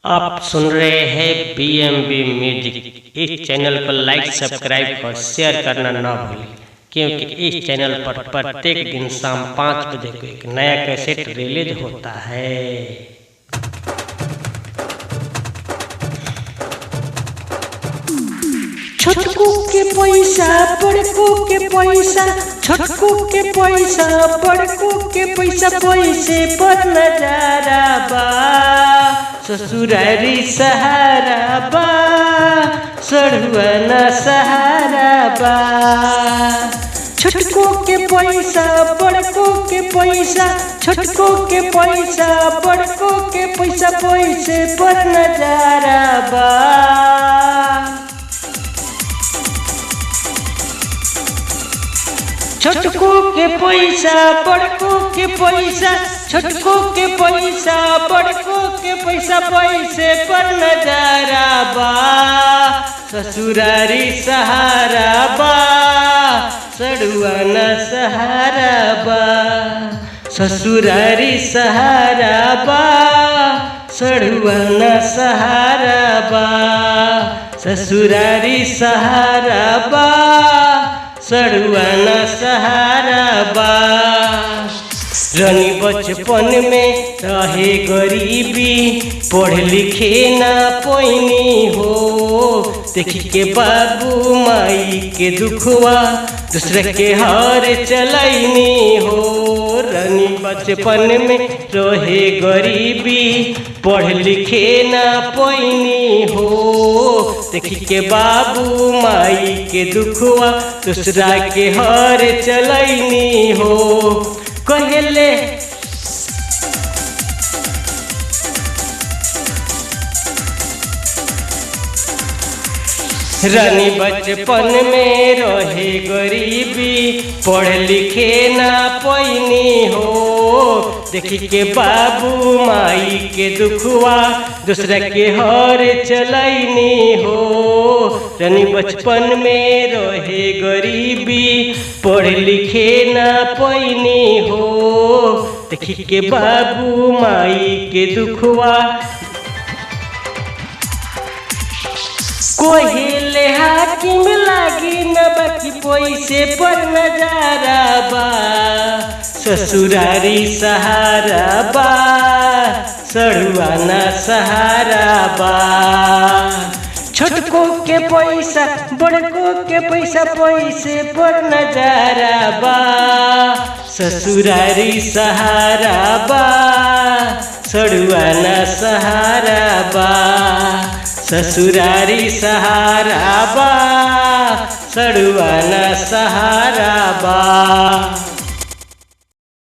आप सुन रहे हैं BMB म्यूजिक। इस चैनल को लाइक, सब्सक्राइब और शेयर करना ना भूलें, क्योंकि इस चैनल पर प्रत्येक दिन शाम 5 बजे को एक नया कैसेट रिलीज होता है। छोटकू के पैसा बड़कू के पैसा, छोटकू के पैसा बड़कू के पैसा, पैसे पर नजारा बा ससुरारी सहारा बा, सड़ुआना सहारा बा। छोटकू के पैसा बड़कू के पैसा, छोटकू के पैसा बड़कू के पैसा, पैसे पर नजारा बा। छोटकू के पैसा बड़कू के पैसा, छोटकू के पैसा बड़कू के पैसा, पैसे पर नजारा बा ससुरारी सहारा बा, सड़ुआना सहारा बा। ससुरारी सहारा बा, सड़ुआना सहारा बा। ससुरारी सहारा बा, सड़ुआना सहारा बा। रानी बचपन में रहे गरीबी, पढ़ लिखे ना पैनी हो, देखी के बाबू माई के दुखवा दूसरे के हार चलैनी हो। रानी बचपन में रहे गरीबी, पढ़ लिखे ना पैनी हो, देखी के बाबू माई के दुखवा दूसरा के हार चलैनी हो। कहले रानी बचपन में रहे गरीबी, पढ़ लिखे ना पैनी हो, देखी के बाबू माई के दुखवा दूसरा के हार चलैनी हो। रानी बचपन में रहे गरीबी, पढ़ लिखे ना पैनी हो, देखी के बाबू माई के दुखवा। कोहिले हाकिम लागी न बाकी, पैसे पर नजारा बा ससुरारी सहारा बा, सड़ुआना सहारा बा। छोटकू के पैसा बड़कू के पैसा, पैसे पर नजारा बा ससुरारी सहारा बा, सड़ुआना सहारा बा। ससुरारी सहारा बा, सड़ुआना सहारा बा।